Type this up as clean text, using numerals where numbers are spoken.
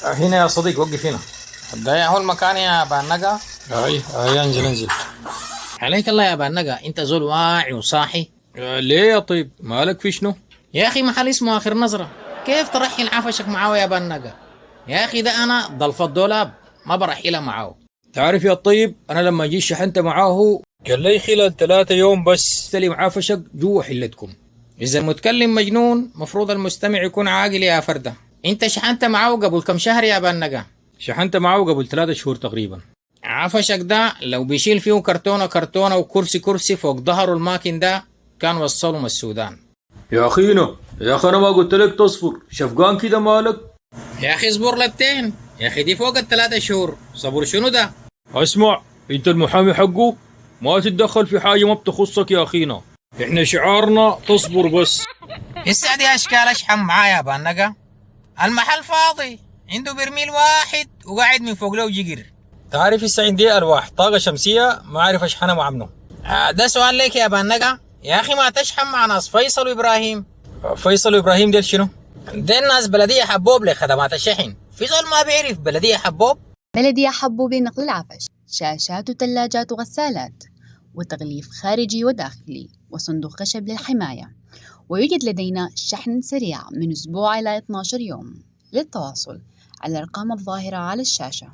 هنا يا صديق، وقف هنا. ده هو المكان يا بانجا. اي انزل انزل. عليك الله يا بانجا، انت زول واعي وصاحي. ليه يا طيب، مالك في شنو؟ يا اخي محل اسمه اخر نظرة، كيف ترحل عفشك معاه يا بانجا؟ يا اخي ده انا ضل في الدولاب ما برحلها معاه. تعرف يا طيب، انا لما جيت شحنت معاه قال لي خلال 3 يوم بس استلم عافشك جوا حلتكم. اذا المتكلم مجنون مفروض المستمع يكون عاقل يا فردة. انت شحنت معاه قبل كم شهر يا بانجا؟ شحنت معاه قبل 3 شهور تقريبا. عفشك ده لو بيشيل فيه كرتونة كرتونة وكرسي كرسي فوق ظهره الماكن ده كان وصلهم السودان. يا اخينا، يا اخي انا ما قلت لك تصفر شفقان كده مالك؟ يا اخي اصبر لتين، يا اخي دي فوق ال3 شهور، صبر شنو ده؟ اسمع، انت المحامي حقه، ما تتدخل في حاجة ما بتخصك يا اخينا. احنا شعارنا تصبر بس. هسه دي اشكال اشحن معايا يا بانجا. المحل فاضي، عنده برميل واحد وقاعد من فوق له جيجر. تعرف هسه عندي الواح طاقة شمسية ما اعرف اشحنها مع منه. ده سؤال لك يا بانجا. يا اخي ما تشحن مع ناس فيصل وابراهيم. فيصل وابراهيم ديل شنو؟ دي الناس بلدية حبوب لخدمات الشحن. في زول ما بيعرف بلدية حبوب؟ بلدية حبوب لنقل العفش، شاشات وثلاجات وغسالات، وتغليف خارجي وداخلي، وصندوق خشب للحماية. ويوجد لدينا شحن سريع من أسبوع إلى 12 يوم. للتواصل على الأرقام الظاهرة على الشاشة.